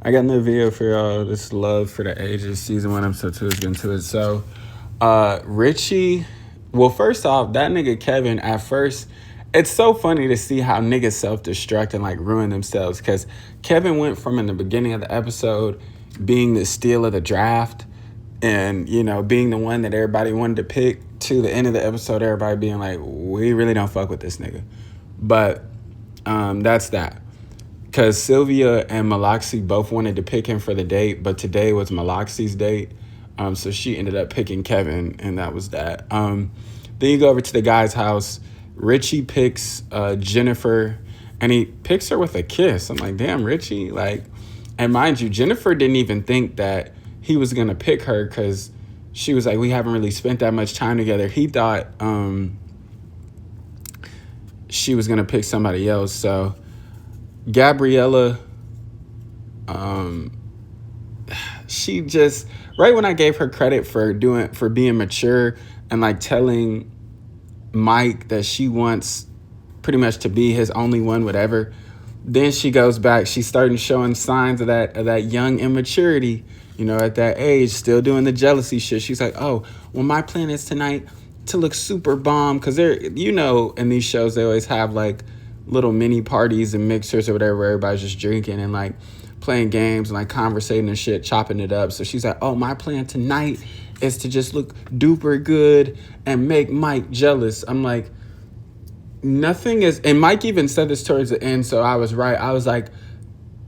I got another video for y'all. This Love for the Ages, season 1, episode 2. Let's get into it. So, Richie, well, first off, that nigga Kevin, at first, it's so funny to see how niggas self-destruct and like ruin themselves. Because Kevin went from in the beginning of the episode being the steal of the draft and, you know, being the one that everybody wanted to pick to the end of the episode, everybody being like, we really don't fuck with this nigga. But that's that. Because Sylvia and Malaxi both wanted to pick him for the date, but today was Malaxi's date. So she ended up picking Kevin, and that was that. Then you go over to the guy's house. Richie picks Jennifer, and he picks her with a kiss. I'm like, damn, Richie. Like, and mind you, Jennifer didn't even think that he was going to pick her because she was like, we haven't really spent that much time together. He thought she was going to pick somebody else. So Gabriella, she just, right when I gave her credit for being mature and like telling Mike that she wants pretty much to be his only one, whatever, then she goes back, she's starting showing signs of that young immaturity, you know, at that age, still doing the jealousy shit. She's like, oh, well, my plan is tonight to look super bomb, because they're, you know, in these shows they always have like little mini parties and mixers or whatever where everybody's just drinking and like playing games and like conversating and shit, chopping it up. So she's like, oh, my plan tonight is to just look duper good and make Mike jealous. I'm like, nothing is, and Mike even said this towards the end, so I was right. I was like,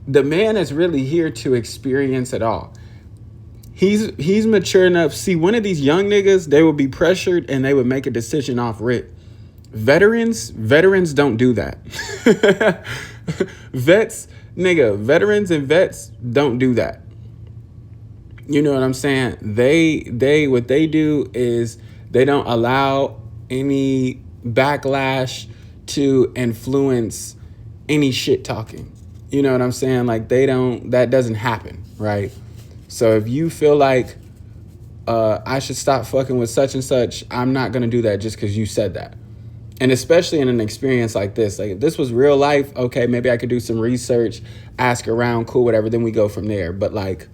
the man is really here to experience it all. He's mature enough. See, one of these young niggas, they would be pressured and they would make a decision off rip. Veterans don't do that. Veterans and vets don't do that. You know what I'm saying? They what they do is they don't allow any backlash to influence any shit talking. You know what I'm saying? Like that doesn't happen, right? So if you feel like I should stop fucking with such and such, I'm not gonna do that just because you said that. And especially in an experience like this, like if this was real life, okay, maybe I could do some research, ask around, cool, whatever, then we go from there. But like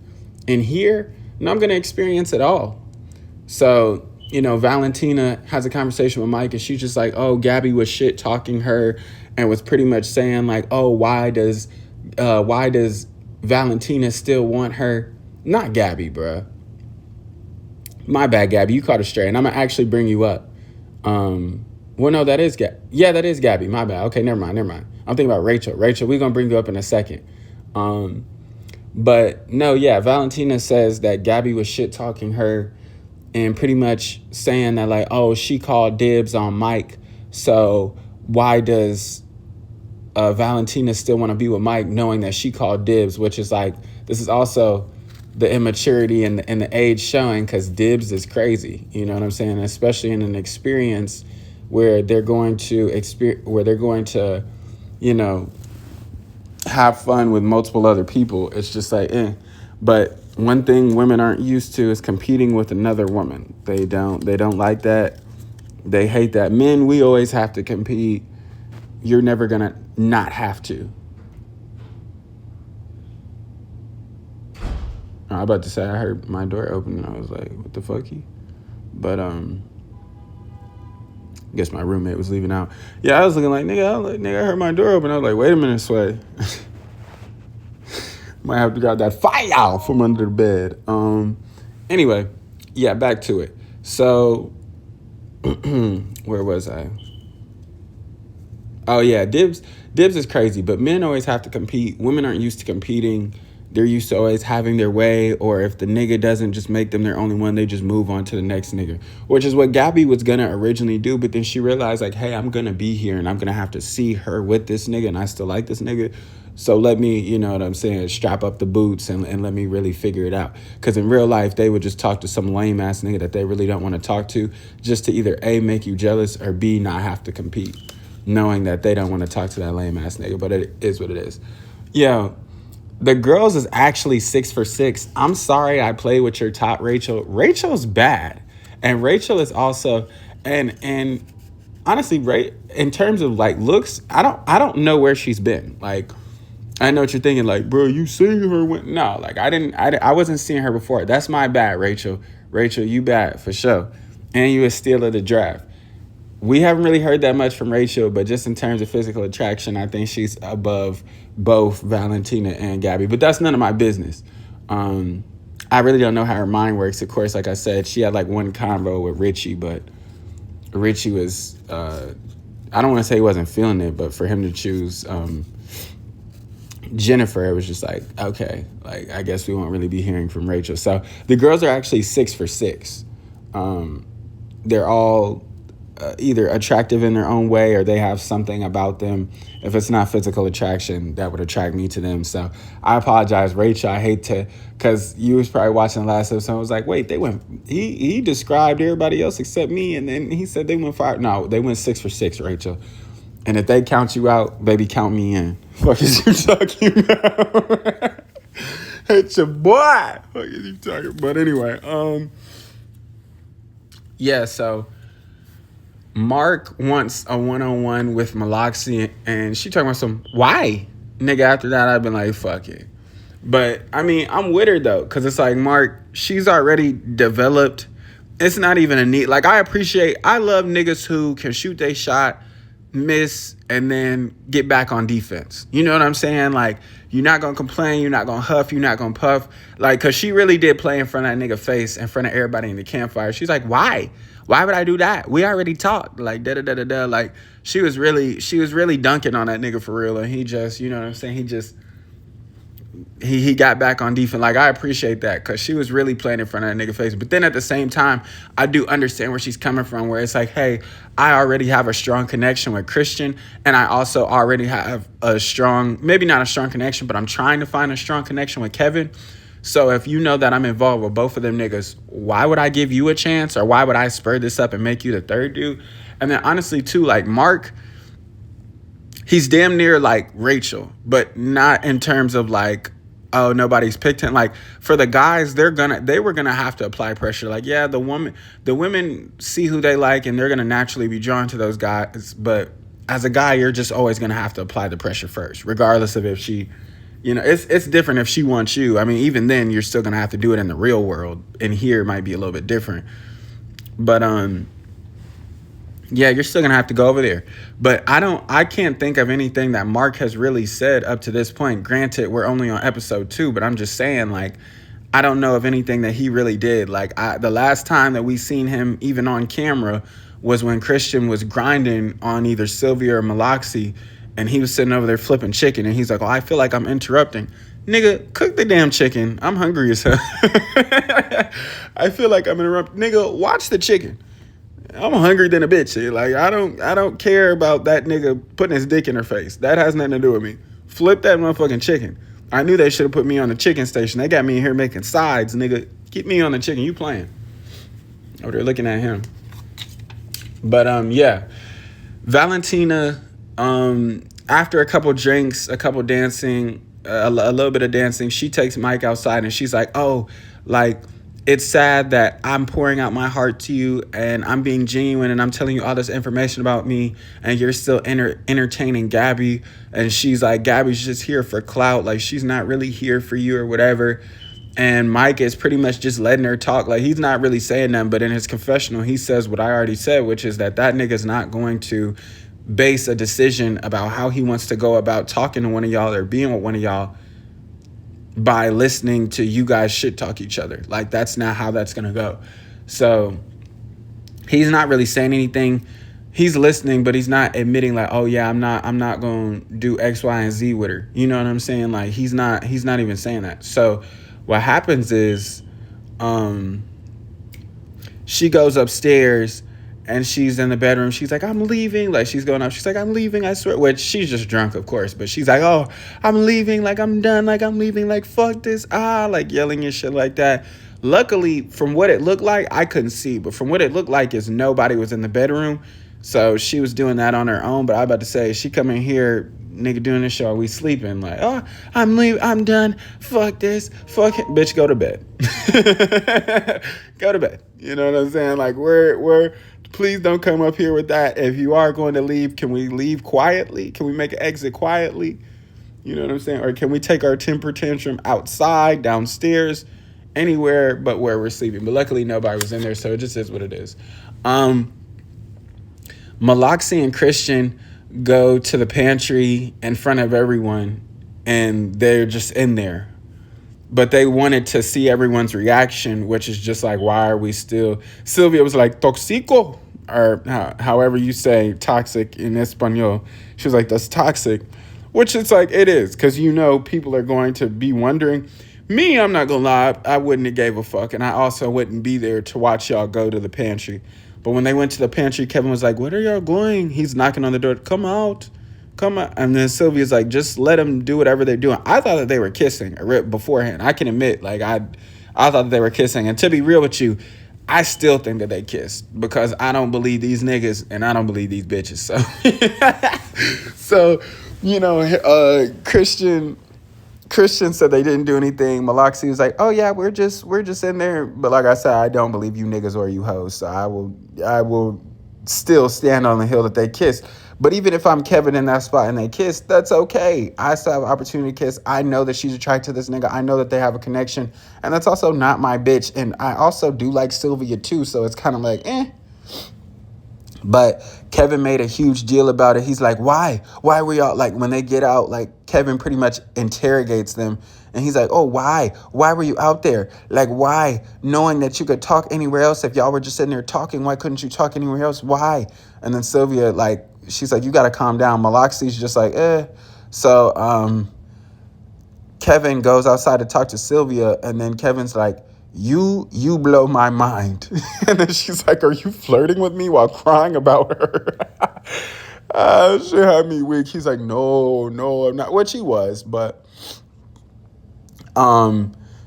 in here, no, I'm going to experience it all. So, you know, Valentina has a conversation with Mike and she's just like, oh, Gabby was shit talking her and was pretty much saying like, oh, why does Valentina still want her? Not Gabby, bruh. My bad, Gabby. You caught it straight. And I'm going to actually bring you up. Well, no, that is Gabby. Yeah, that is Gabby. My bad. Okay, never mind. I'm thinking about Rachel. Rachel, we're going to bring you up in a second. But no, yeah, Valentina says that Gabby was shit talking her and pretty much saying that like, oh, she called dibs on Mike. So why does Valentina still want to be with Mike knowing that she called dibs, which is like, this is also the immaturity and the age showing, because dibs is crazy. You know what I'm saying? Especially in an experience where they're going to, you know, have fun with multiple other people. It's just like, But one thing women aren't used to is competing with another woman. They don't like that. They hate that. Men, we always have to compete. You're never gonna not have to. I'm about to say I heard my door open and I was like, what the fuck? But I guess my roommate was leaving out. Yeah, I was looking like, nigga, I heard my door open. I was like, wait a minute, Sway. Might have to grab that file from under the bed. Anyway, yeah, back to it. So, where was I? Oh yeah, dibs is crazy, but men always have to compete. Women aren't used to competing. They're used to always having their way, or if the nigga doesn't just make them their only one, they just move on to the next nigga, which is what Gabby was gonna originally do. But then she realized like, hey, I'm gonna be here and I'm gonna have to see her with this nigga and I still like this nigga. So let me, you know what I'm saying, strap up the boots and let me really figure it out. Because in real life, they would just talk to some lame ass nigga that they really don't want to talk to, just to either A, make you jealous, or B, not have to compete, knowing that they don't want to talk to that lame ass nigga. But it is what it is. Yeah. The girls is actually 6 for 6. I'm sorry I played with your top, Rachel. Rachel's bad. And Rachel is also, and honestly, in terms of like looks, I don't know where she's been. Like, I know what you're thinking, like, bro, you seen her when... No, like, I wasn't seeing her before. That's my bad, Rachel. Rachel, you bad, for sure. And you a steal of the draft. We haven't really heard that much from Rachel, but just in terms of physical attraction, I think she's above both Valentina and Gabby. But that's none of my business. I really don't know how her mind works. Of course, like I said, she had like one convo with Richie, but Richie was... I don't want to say he wasn't feeling it, but for him to choose... Jennifer, it was just like, okay, like I guess we won't really be hearing from Rachel. So the girls are actually 6 for 6. They're all either attractive in their own way, or they have something about them. If it's not physical attraction, that would attract me to them. So I apologize, Rachel. I hate to, because you was probably watching the last episode. I was like, wait, they went. He described everybody else except me, and then he said they went 5. No, they went 6 for 6, Rachel. And if they count you out, baby, count me in. What is you talking about? It's your boy. What is you talking about? But anyway, yeah, so Mark wants a one-on-one with Maloxy, and she talking about some, why? Nigga, after that, I've been like, fuck it. But, I mean, I'm with her, though, because it's like, Mark, she's already developed. It's not even a need. Like, I love niggas who can shoot their shot, miss, and then get back on defense. You know what I'm saying? Like, you're not gonna complain, you're not gonna huff, you're not gonna puff. Like, cause she really did play in front of that nigga face, in front of everybody in the campfire. She's like, why would I do that? We already talked. Like, da da da da da. Like, she was really dunking on that nigga for real. And he just, you know what I'm saying, he got back on defense. Like, I appreciate that, because she was really playing in front of that nigga face. But then at the same time, I do understand where she's coming from, where it's like, hey, I already have a strong connection with Christian, and I also already have a strong, maybe not a strong connection, but I'm trying to find a strong connection with Kevin. So if you know that I'm involved with both of them niggas, why would I give you a chance? Or why would I spur this up and make you the third dude? And then honestly, too, like, Mark, he's damn near like Rachel, but not in terms of like, oh, nobody's picked him. Like, for the guys, they were gonna have to apply pressure. Like, yeah, the women see who they like, and they're gonna naturally be drawn to those guys. But as a guy, you're just always gonna have to apply the pressure first, regardless of if she, you know, it's different if she wants you. I mean, even then, you're still gonna have to do it in the real world. And here it might be a little bit different. But yeah, you're still gonna have to go over there. But I can't think of anything that Mark has really said up to this point. Granted, we're only on episode 2, but I'm just saying, like, I don't know of anything that he really did. Like, the last time that we seen him even on camera was when Christian was grinding on either Sylvia or Maloxy, and he was sitting over there flipping chicken, and he's like, oh, I feel like I'm interrupting. Nigga, cook the damn chicken. I'm hungry as hell. I feel like I'm interrupting. Nigga, watch the chicken. I'm hungry than a bitch. Like, I don't care about that nigga putting his dick in her face. That has nothing to do with me. Flip that motherfucking chicken. I knew they should have put me on the chicken station. They got me in here making sides, nigga. Keep me on the chicken. You playing. Oh, they're looking at him. But, yeah. Valentina, after a couple drinks, a couple dancing, a little bit of dancing, she takes Mike outside, and she's like, oh, like, it's sad that I'm pouring out my heart to you, and I'm being genuine, and I'm telling you all this information about me, and you're still entertaining Gabby. And she's like, Gabby's just here for clout. Like, she's not really here for you or whatever. And Mike is pretty much just letting her talk. Like, he's not really saying nothing, but in his confessional, he says what I already said, which is that nigga's not going to base a decision about how he wants to go about talking to one of y'all or being with one of y'all by listening to you guys shit talk each other. Like, that's not how that's gonna go. So he's not really saying anything. He's listening, but he's not admitting like, oh yeah, I'm not gonna do X, Y, and Z with her. You know what I'm saying? Like, he's not even saying that. So what happens is she goes upstairs, and she's in the bedroom. She's like, I'm leaving. Like, she's going up. She's like, I'm leaving, I swear. Which, she's just drunk, of course. But she's like, oh, I'm leaving. Like, I'm done. Like, I'm leaving. Like, fuck this. Like, yelling and shit like that. Luckily, from what it looked like, I couldn't see. But from what it looked like is nobody was in the bedroom. So she was doing that on her own. But I about to say, she come in here, nigga, doing this show. Are we sleeping? Like, oh, I'm leaving. I'm done. Fuck this. Fuck it. Bitch, go to bed. Go to bed. You know what I'm saying? Like, we're please don't come up here with that. If you are going to leave, can we leave quietly? Can we make an exit quietly? You know what I'm saying? Or can we take our temper tantrum outside, downstairs, anywhere but where we're sleeping? But luckily nobody was in there, so it just is what it is. Maloxie and Christian go to the pantry in front of everyone, and they're just in there. But they wanted to see everyone's reaction, which is just like, why are we still... Sylvia was like, toxico, or however you say toxic in Espanol. She was like, that's toxic, which it's like, it is, because people are going to be wondering. Me, I'm not gonna lie, I wouldn't have gave a fuck, and I also wouldn't be there to watch y'all go to the pantry. But when they went to the pantry, Kevin was like, "Where are y'all going?" He's knocking on the door. Come out. Come out. And then Sylvia's like, just let them do whatever they're doing. I thought that they were kissing beforehand. I can admit, like, I thought that they were kissing. And to be real with you, I still think that they kissed, because I don't believe these niggas and I don't believe these bitches. So, Christian said they didn't do anything. Maloxie was like, "Oh yeah, we're just in there." But like I said, I don't believe you niggas or you hoes. So I will still stand on the hill that they kissed. But even if I'm Kevin in that spot and they kiss, that's okay. I still have an opportunity to kiss. I know that she's attracted to this nigga. I know that they have a connection. And that's also not my bitch. And I also do like Sylvia too. So it's kind of like, But Kevin made a huge deal about it. He's like, why? Why were y'all, like, when they get out, like, Kevin pretty much interrogates them. And he's like, oh, why? Why were you out there? Like, why? Knowing that you could talk anywhere else. If y'all were just sitting there talking, why couldn't you talk anywhere else? Why? And then Sylvia, like, she's like, you got to calm down. Maloxie's just like, So Kevin goes outside to talk to Sylvia. And then Kevin's like, you blow my mind. And then she's like, are you flirting with me while crying about her? She had me weak. He's like, no, I'm not. Which he was, but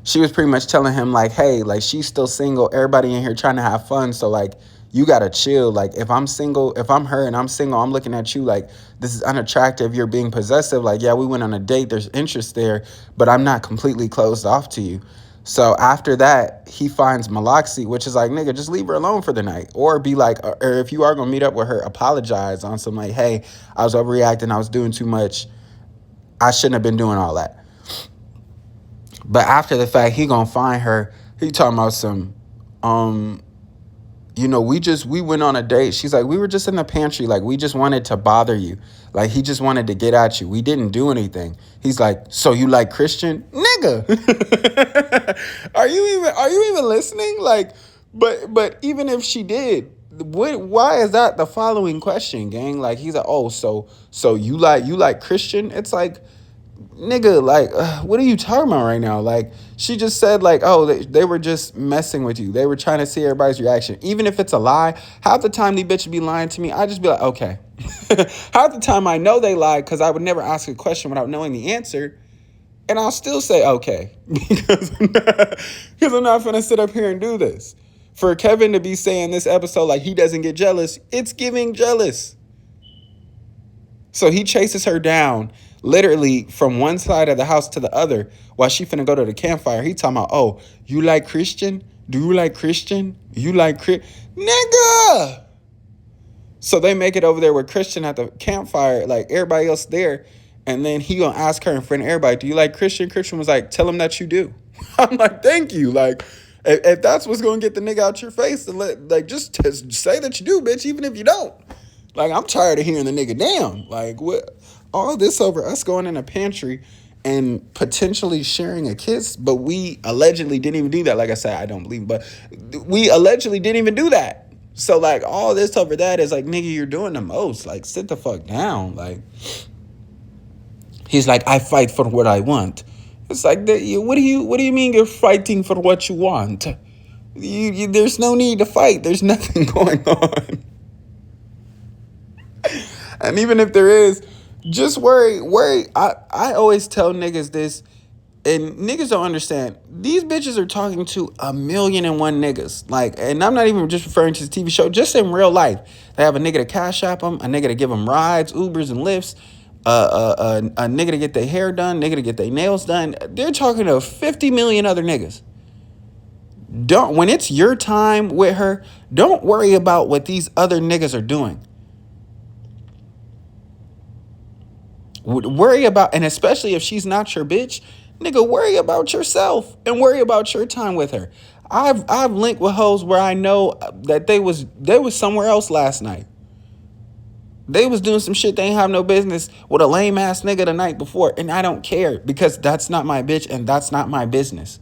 she was pretty much telling him like, hey, like, she's still single. Everybody in here trying to have fun. So like, you gotta chill. Like, if I'm single, if I'm her and I'm single, I'm looking at you like, this is unattractive. You're being possessive. Like, yeah, we went on a date. There's interest there, but I'm not completely closed off to you. So after that, he finds Maloxie, which is like, nigga, just leave her alone for the night. Or be like, or if you are going to meet up with her, apologize on some like, hey, I was overreacting. I was doing too much. I shouldn't have been doing all that. But after the fact, he going to find her. He talking about some, we went on a date. She's like, we were just in the pantry. Like, we just wanted to bother you. Like, he just wanted to get at you. We didn't do anything. He's like, so you like Christian? Nigga. Are you even listening? Like, but even if she did, why is that the following question, gang? Like, he's like, oh, so you like Christian? It's like, nigga, like, what are you talking about right now? Like, she just said, like, oh, they were just messing with you. They were trying to see everybody's reaction. Even if it's a lie, half the time these bitches be lying to me, I just be like, okay. Half the time I know they lied because I would never ask a question without knowing the answer. And I'll still say, okay. Because I'm not going to sit up here and do this. For Kevin to be saying this episode like he doesn't get jealous, it's giving jealous. So he chases her down literally from one side of the house to the other while she finna go to the campfire. He talking about, oh, you like Christian? Do you like Christian? You like nigga! So they make it over there with Christian at the campfire, like everybody else there. And then he gonna ask her in front of everybody, do you like Christian? Christian was like, tell him that you do. I'm like, thank you. Like, if that's what's gonna get the nigga out your face, to just say that you do, bitch, even if you don't. Like, I'm tired of hearing the nigga down. Like, what? All this over us going in a pantry and potentially sharing a kiss, but we allegedly didn't even do that. Like I said, I don't believe, but we allegedly didn't even do that. So, like, all this over that is like, nigga, you're doing the most. Like, sit the fuck down. Like, he's like, I fight for what I want. It's like, what do you mean you're fighting for what you want? There's no need to fight. There's nothing going on. And even if there is, just worry. I always tell niggas this, and niggas don't understand. These bitches are talking to 1,000,001 niggas. Like, and I'm not even just referring to the TV show, just in real life. They have a nigga to cash app them, a nigga to give them rides, Ubers and Lyfts, a nigga to get their hair done, nigga to get their nails done. They're talking to 50 million other niggas. When it's your time with her, don't worry about what these other niggas are doing. Worry about, and especially if she's not your bitch, nigga, worry about yourself and worry about your time with her. I've linked with hoes where I know that they was somewhere else last night. They was doing some shit they ain't have no business with a lame ass nigga the night before, and I don't care because that's not my bitch and that's not my business.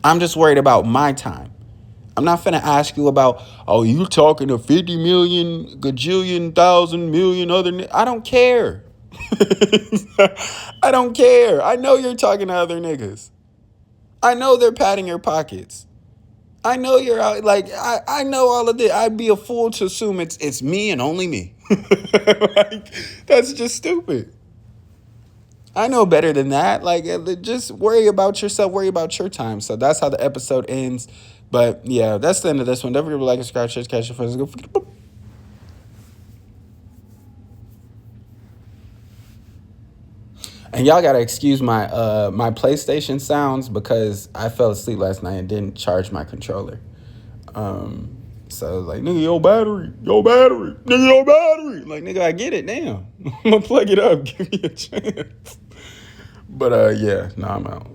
I'm just worried about my time. I'm not finna ask you about, oh, you talking to 50 million, gajillion, thousand, million other I don't care. I don't care. I know you're talking to other niggas. I know they're patting your pockets. I know you're out, like, I know all of this. I'd be a fool to assume it's me and only me. Like, that's just stupid. I know better than that. Like, just worry about yourself, worry about your time. So that's how the episode ends. But yeah, that's the end of this one. Don't forget to like and subscribe, share, catch your friends. Go. And y'all gotta excuse my my PlayStation sounds because I fell asleep last night and didn't charge my controller. So like, nigga, your battery, nigga, your battery. Like, nigga, I get it. Damn, I'm gonna plug it up. Give me a chance. But yeah, nah, I'm out.